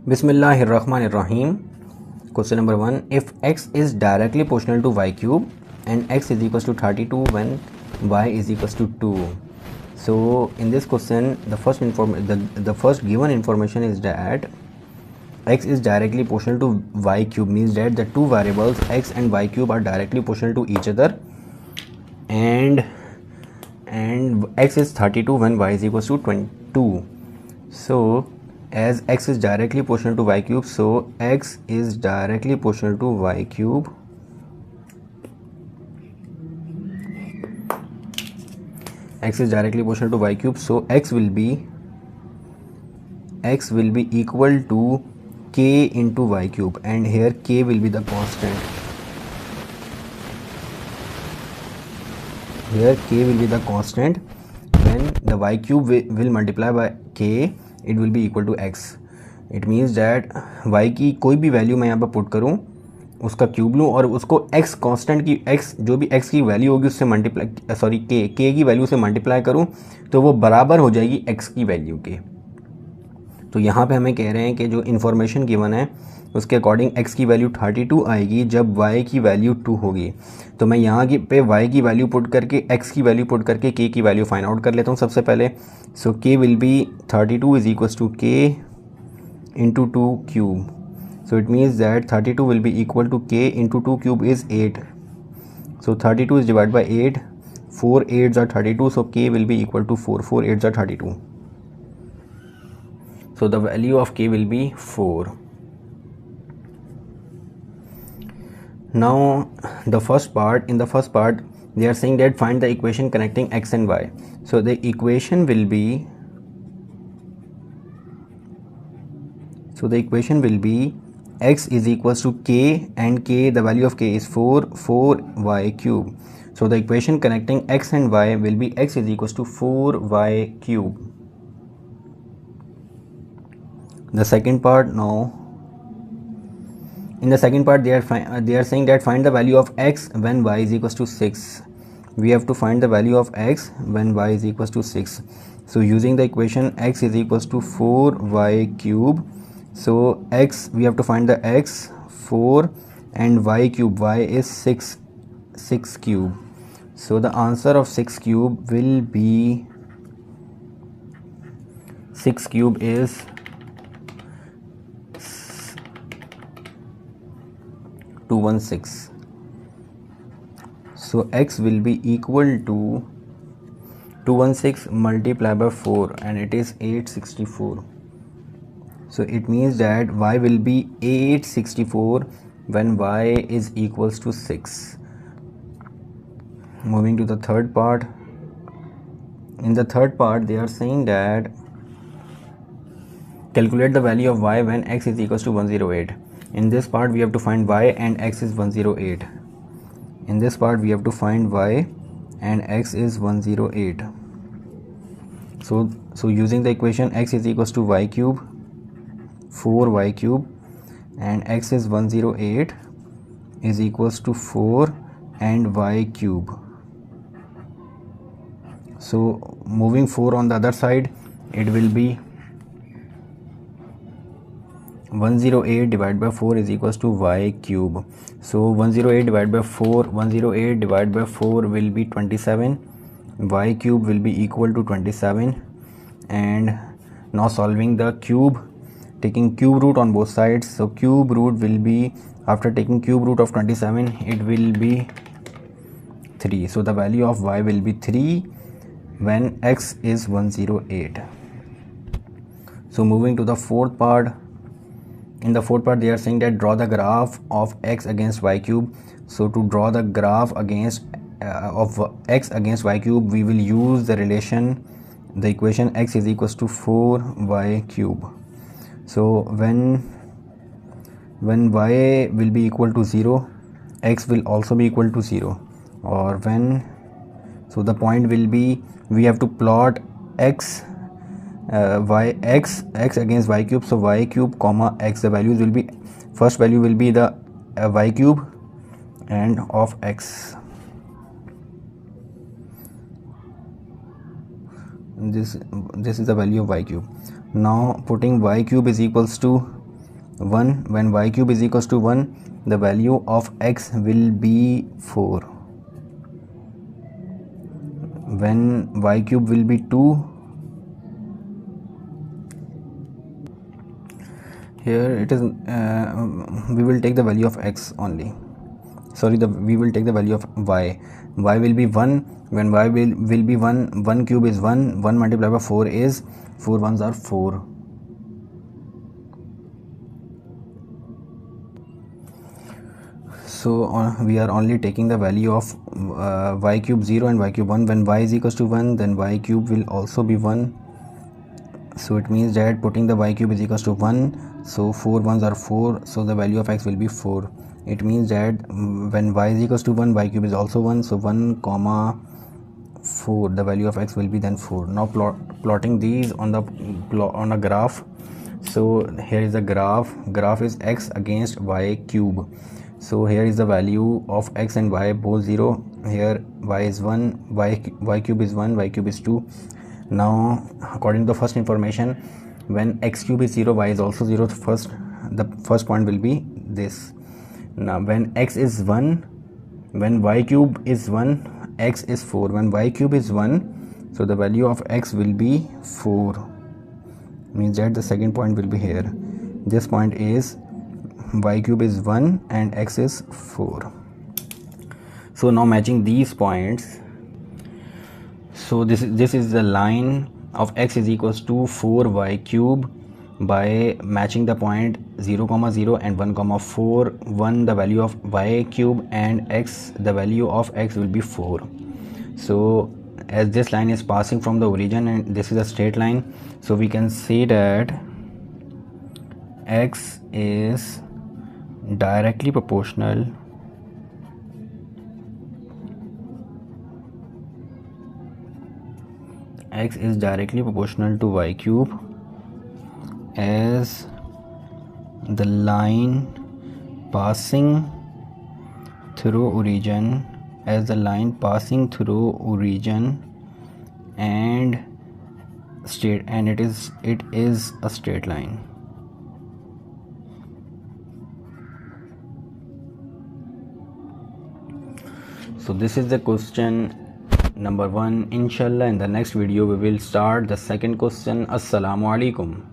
Bismillahirrahmanirrahim. Question number 1. If x is directly proportional to y cube and x is equals to 32 when y is equals to 2. So in this question, the first given information is that x is directly proportional to y cube, means that the two variables x and y cube are directly proportional to each other, and x is 32 when y is equals to 22. So as x is directly proportional to y cube, so x is directly proportional to y cube. X is directly proportional to y cube, so x will be equal to k into y cube, and here k will be the constant. Here k will be the constant. When the y cube will multiply by k, it will be equal to x. It means that y की कोई भी value मैं यहाँ पर put करूँ, उसका cube लूँ और उसको x कांस्टेंट की x जो भी x की वैल्यू होगी उससे मल्टीप्लाई k की वैल्यू से मल्टीप्लाई करूँ तो वो बराबर हो जाएगी x की वैल्यू के. तो यहाँ पे हमें कह रहे हैं कि जो इन्फॉर्मेशन गिवन है उसके अकॉर्डिंग x की वैल्यू 32 आएगी जब y की वैल्यू 2 होगी. तो मैं यहाँ पे y की वैल्यू पुट करके x की वैल्यू पुट करके k की वैल्यू फाइंड आउट कर लेता हूँ सबसे पहले. So k will be 32 is equals to k into 2 cube. So it means that 32 will be equal to k into 2 cube is 8. So 32 is divided by 8. 4 8s are 32. So k will be equal to 4. 4 8s are 32. So the value of k will be 4. Now in the first part they are saying that find the equation connecting x and y. So the equation will be x is equals to k, and k, the value of k is 4y cube. So the equation connecting x and y will be x is equals to 4y cube. The second part, now in the second part they are saying that find the value of x when y is equals to 6. We have to find the value of x when y is equals to 6. So using the equation x is equals to 4y cube. So x, we have to find the x 4 and y cube, y is 6 cube. So the answer of 6 cube will be 6 cube is 216. So x will be equal to 216 multiplied by 4, and it is 864. So it means that y will be 864 when y is equals to 6. Moving to the third part. In the third part they are saying that calculate the value of y when x is equals to 108. In this part we have to find y and x is 108. In this part we have to find y and x is 108. So using the equation x is equals to y cube 4y cube and x is 108 is equals to 4 and y cube. So moving 4 on the other side, it will be 108 divided by 4 is equals to y cube. So 108 divided by 4 will be 27. Y cube will be equal to 27. And now solving the cube, taking cube root on both sides. So cube root will be, after taking cube root of 27, it will be 3. So the value of y will be 3 when x is 108. So moving to the fourth part. In the fourth part they are saying that draw the graph of x against y cube. So to draw the graph against of x against y cube, we will use the equation x is equals to 4y cube. So when y will be equal to 0, x will also be equal to 0. Or so the point will be, we have to plot x against y cube. So y cube comma x, the values will be, first value will be the y cube and of x. This is the value of y cube. Now putting y cube is equals to 1, when y cube is equals to 1, the value of x will be 4. When y cube will be 2, here it is we will take the value of x only, sorry, we will take the value of y will be 1. When y will be 1, 1 cube is 1, 1 multiplied by 4 is 4 ones are 4. So we are only taking the value of y cube 0 and y cube 1. When y is equals to 1, then y cube will also be 1. So it means that putting the y cube is equals to 1, so 4 ones are 4, so the value of x will be 4. It means that when y is equals to 1, y cube is also 1, so 1 comma 4, the value of x will be then 4. Now plotting these on a graph. So here is the graph is x against y cube. So here is the value of x and y both 0. Here y is 1, y cube is 1, y cube is 2. Now according to the first information, when x cube is 0, y is also 0. The first point will be this. Now when x is 1, when y cube is 1, x is 4. When y cube is 1, so the value of x will be 4. Means that the second point will be here. This point is y cube is 1 and x is 4. So now matching these points, so this is the line of x is equals to 4y cube. By matching the point 0, 0 and 1, 4, 1 the value of y cube and x, the value of x will be 4. So as this line is passing from the origin and this is a straight line, so we can say that x is directly proportional to y cube, as the line passing through origin and it is a straight line. So this is the question number 1. Inshallah in the next video we will start the second question. Assalamu alaikum.